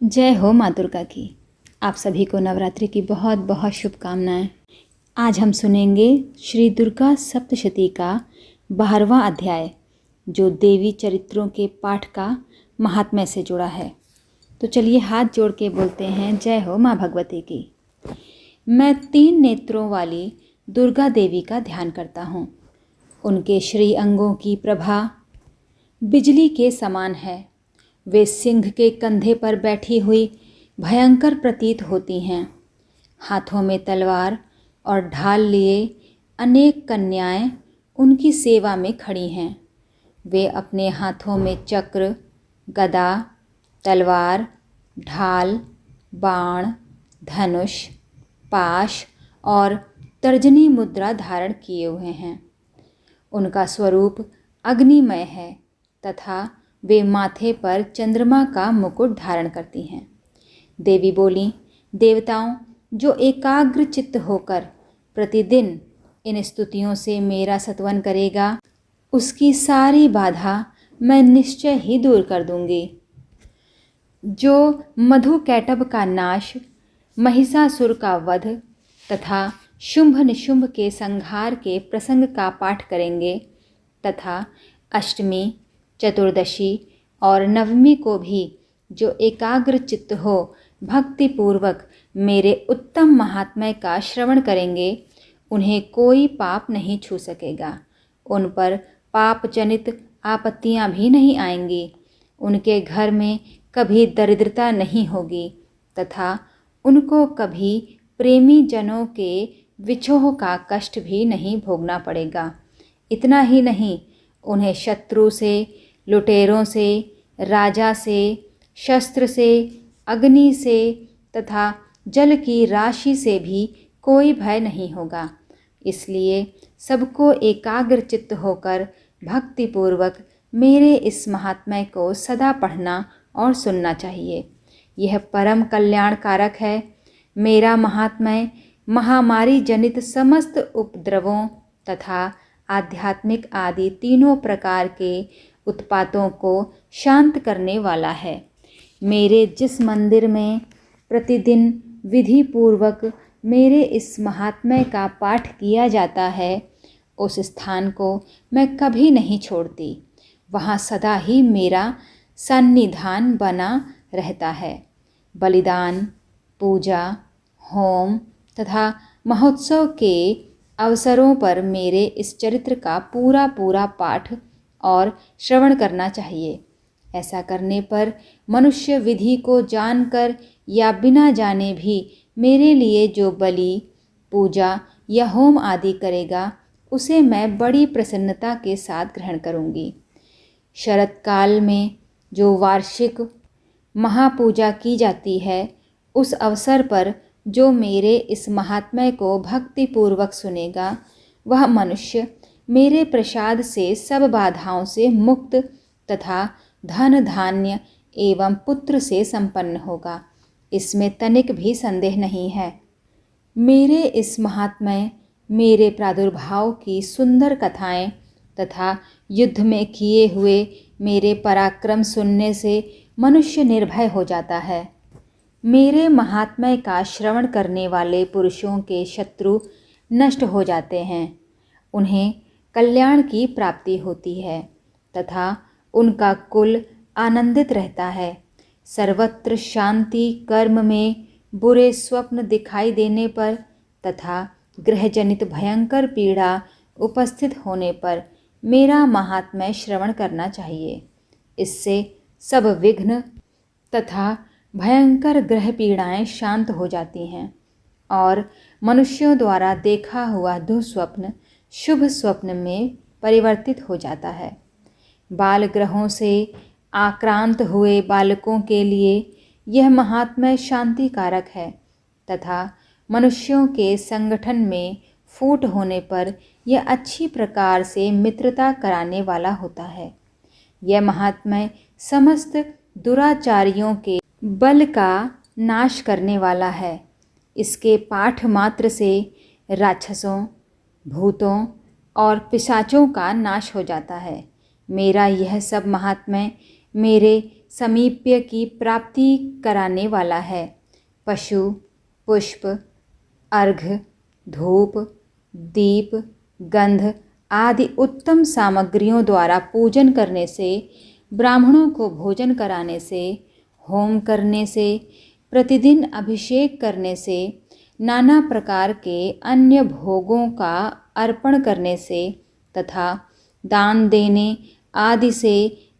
जय हो माँ दुर्गा की। आप सभी को नवरात्रि की बहुत बहुत शुभकामनाएं। आज हम सुनेंगे श्री दुर्गा सप्तशती का 12वां अध्याय, जो देवी चरित्रों के पाठ का महात्म्य से जुड़ा है। तो चलिए हाथ जोड़ के बोलते हैं, जय हो माँ भगवती की। मैं 3 नेत्रों वाली दुर्गा देवी का ध्यान करता हूँ। उनके श्री अंगों की प्रभा बिजली के समान है। वे सिंह के कंधे पर बैठी हुई भयंकर प्रतीत होती हैं। हाथों में तलवार और ढाल लिए अनेक कन्याएं उनकी सेवा में खड़ी हैं। वे अपने हाथों में चक्र, गदा, तलवार, ढाल, बाण, धनुष, पाश और तर्जनी मुद्रा धारण किए हुए हैं। उनका स्वरूप अग्निमय है तथा वे माथे पर चंद्रमा का मुकुट धारण करती हैं। देवी बोली, देवताओं, जो एकाग्र चित्त होकर प्रतिदिन इन स्तुतियों से मेरा सत्वन करेगा, उसकी सारी बाधा मैं निश्चय ही दूर कर दूंगी। जो मधु कैटभ का नाश, महिषासुर का वध तथा शुंभ निशुंभ के संहार के प्रसंग का पाठ करेंगे तथा अष्टमी, चतुर्दशी और नवमी को भी जो एकाग्र चित्त हो भक्तिपूर्वक मेरे उत्तम महात्म्य का श्रवण करेंगे, उन्हें कोई पाप नहीं छू सकेगा। उन पर पाप जनित आपत्तियां भी नहीं आएंगी। उनके घर में कभी दरिद्रता नहीं होगी तथा उनको कभी प्रेमी जनों के विछोह का कष्ट भी नहीं भोगना पड़ेगा। इतना ही नहीं, उन्हें शत्रु से, लुटेरों से, राजा से, शस्त्र से, अग्नि से तथा जल की राशि से भी कोई भय नहीं होगा। इसलिए सबको एकाग्र चित्त होकर भक्तिपूर्वक मेरे इस महात्म्य को सदा पढ़ना और सुनना चाहिए। यह परम कल्याणकारक है। मेरा महात्म्य महामारी जनित समस्त उपद्रवों तथा आध्यात्मिक आदि तीनों प्रकार के उत्पातों को शांत करने वाला है। मेरे जिस मंदिर में प्रतिदिन विधि पूर्वक मेरे इस महात्म्य का पाठ किया जाता है, उस स्थान को मैं कभी नहीं छोड़ती। वहाँ सदा ही मेरा सन्निधान बना रहता है। बलिदान, पूजा, होम तथा महोत्सव के अवसरों पर मेरे इस चरित्र का पूरा पाठ और श्रवण करना चाहिए। ऐसा करने पर मनुष्य विधि को जानकर या बिना जाने भी मेरे लिए जो बलि, पूजा या होम आदि करेगा, उसे मैं बड़ी प्रसन्नता के साथ ग्रहण करूँगी। शरत काल में जो वार्षिक महापूजा की जाती है, उस अवसर पर जो मेरे इस महात्म्य को भक्तिपूर्वक सुनेगा, वह मनुष्य मेरे प्रसाद से सब बाधाओं से मुक्त तथा धन धान्य एवं पुत्र से संपन्न होगा। इसमें तनिक भी संदेह नहीं है। मेरे इस महात्म्य, मेरे प्रादुर्भाव की सुंदर कथाएं तथा युद्ध में किए हुए मेरे पराक्रम सुनने से मनुष्य निर्भय हो जाता है। मेरे महात्म्य का श्रवण करने वाले पुरुषों के शत्रु नष्ट हो जाते हैं। उन्हें कल्याण की प्राप्ति होती है तथा उनका कुल आनंदित रहता है। सर्वत्र शांति, कर्म में बुरे स्वप्न दिखाई देने पर तथा ग्रहजनित भयंकर पीड़ा उपस्थित होने पर मेरा महात्म्य श्रवण करना चाहिए। इससे सब विघ्न तथा भयंकर ग्रह पीड़ाएं शांत हो जाती हैं और मनुष्यों द्वारा देखा हुआ दुःस्वप्न शुभ स्वप्न में परिवर्तित हो जाता है। बाल ग्रहों से आक्रांत हुए बालकों के लिए यह महात्म्य शांतिकारक है तथा मनुष्यों के संगठन में फूट होने पर यह अच्छी प्रकार से मित्रता कराने वाला होता है। यह महात्म्य समस्त दुराचारियों के बल का नाश करने वाला है। इसके पाठ मात्र से राक्षसों, भूतों और पिशाचों का नाश हो जाता है। मेरा यह सब महात्म्य मेरे समीप्य की प्राप्ति कराने वाला है। पशु, पुष्प, अर्घ्य, धूप, दीप, गंध आदि उत्तम सामग्रियों द्वारा पूजन करने से, ब्राह्मणों को भोजन कराने से, होम करने से, प्रतिदिन अभिषेक करने से, नाना प्रकार के अन्य भोगों का अर्पण करने से तथा दान देने आदि से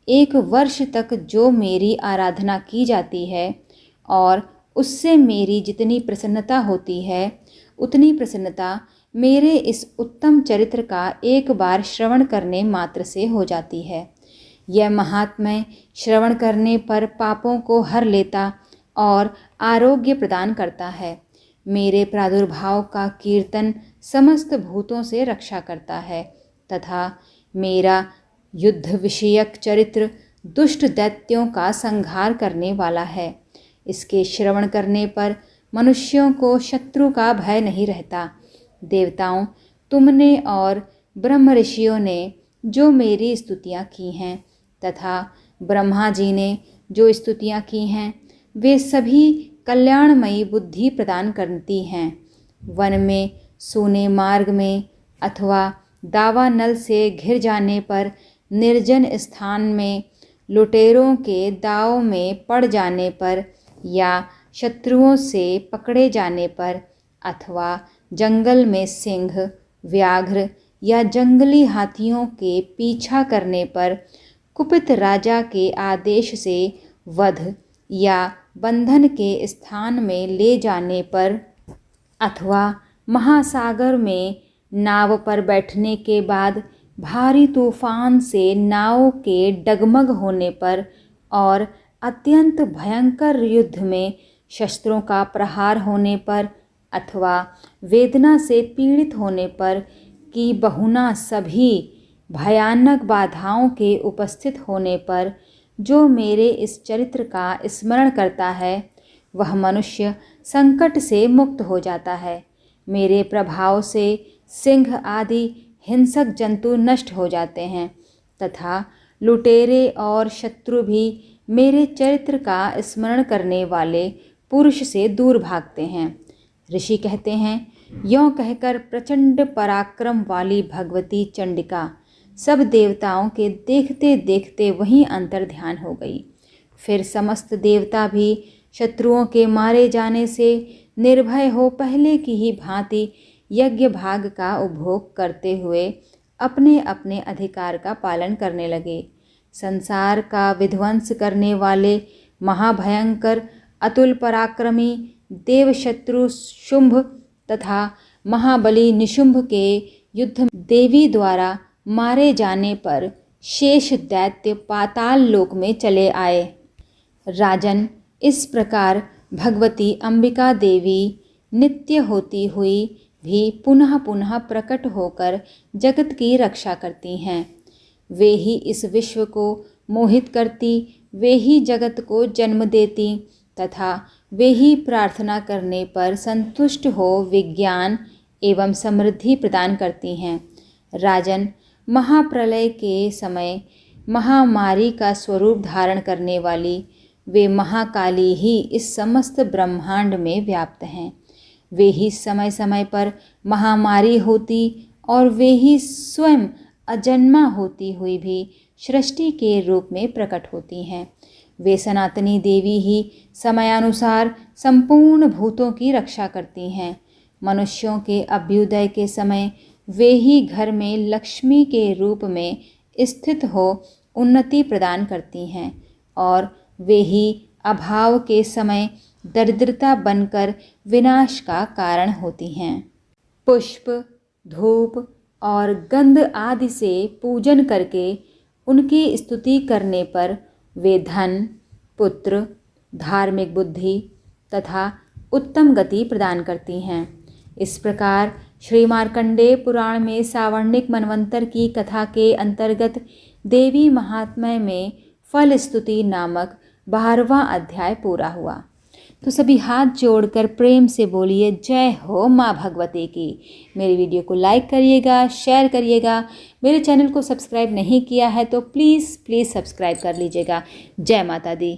1 वर्ष तक जो मेरी आराधना की जाती है और उससे मेरी जितनी प्रसन्नता होती है, उतनी प्रसन्नता मेरे इस उत्तम चरित्र का एक बार श्रवण करने मात्र से हो जाती है। यह महात्म्य श्रवण करने पर पापों को हर लेता और आरोग्य प्रदान करता है। मेरे प्रादुर्भाव का कीर्तन समस्त भूतों से रक्षा करता है तथा मेरा युद्ध विषयक चरित्र दुष्ट दैत्यों का संहार करने वाला है। इसके श्रवण करने पर मनुष्यों को शत्रु का भय नहीं रहता। देवताओं, तुमने और ब्रह्म ऋषियों ने जो मेरी स्तुतियाँ की हैं तथा ब्रह्मा जी ने जो स्तुतियाँ की हैं, वे सभी कल्याणमयी बुद्धि प्रदान करती हैं। वन में, सूने मार्ग में अथवा दावानल से घिर जाने पर, निर्जन स्थान में, लुटेरों के दाव में पड़ जाने पर या शत्रुओं से पकड़े जाने पर अथवा जंगल में सिंह, व्याघ्र या जंगली हाथियों के पीछा करने पर, कुपित राजा के आदेश से वध या बंधन के स्थान में ले जाने पर अथवा महासागर में नाव पर बैठने के बाद भारी तूफान से नाव के डगमग होने पर और अत्यंत भयंकर युद्ध में शस्त्रों का प्रहार होने पर अथवा वेदना से पीड़ित होने पर कि बहुना सभी भयानक बाधाओं के उपस्थित होने पर जो मेरे इस चरित्र का स्मरण करता है, वह मनुष्य संकट से मुक्त हो जाता है। मेरे प्रभाव से सिंह आदि हिंसक जंतु नष्ट हो जाते हैं तथा लुटेरे और शत्रु भी मेरे चरित्र का स्मरण करने वाले पुरुष से दूर भागते हैं। ऋषि कहते हैं, यों कहकर प्रचंड पराक्रम वाली भगवती चंडिका सब देवताओं के देखते देखते वहीं अंतर ध्यान हो गई। फिर समस्त देवता भी शत्रुओं के मारे जाने से निर्भय हो पहले की ही भांति यज्ञ भाग का उपभोग करते हुए अपने अपने अधिकार का पालन करने लगे। संसार का विध्वंस करने वाले महाभयंकर अतुल पराक्रमी देवशत्रु शुंभ तथा महाबली निशुंभ के युद्ध देवी द्वारा मारे जाने पर शेष दैत्य पाताल लोक में चले आए। राजन, इस प्रकार भगवती अंबिका देवी नित्य होती हुई भी पुनः पुनः प्रकट होकर जगत की रक्षा करती हैं। वे ही इस विश्व को मोहित करती, वे ही जगत को जन्म देती तथा वे ही प्रार्थना करने पर संतुष्ट हो विज्ञान एवं समृद्धि प्रदान करती हैं। राजन, महाप्रलय के समय महामारी का स्वरूप धारण करने वाली वे महाकाली ही इस समस्त ब्रह्मांड में व्याप्त हैं। वे ही समय समय पर महामारी होती और वे ही स्वयं अजन्मा होती हुई भी सृष्टि के रूप में प्रकट होती हैं। वे सनातनी देवी ही समयानुसार संपूर्ण भूतों की रक्षा करती हैं। मनुष्यों के अभ्युदय के समय वे ही घर में लक्ष्मी के रूप में स्थित हो उन्नति प्रदान करती हैं और वे ही अभाव के समय दरिद्रता बनकर विनाश का कारण होती हैं। पुष्प, धूप और गंध आदि से पूजन करके उनकी स्तुति करने पर वे धन, पुत्र, धार्मिक बुद्धि तथा उत्तम गति प्रदान करती हैं। इस प्रकार श्री मार्कंडेय पुराण में सावर्णिक मनवंतर की कथा के अंतर्गत देवी महात्म्य में फल स्तुति नामक 12वां अध्याय पूरा हुआ। तो सभी हाथ जोड़कर प्रेम से बोलिए जय हो माँ भगवती की। मेरी वीडियो को लाइक करिएगा, शेयर करिएगा। मेरे चैनल को सब्सक्राइब नहीं किया है तो प्लीज़ सब्सक्राइब कर लीजिएगा। जय माता दी।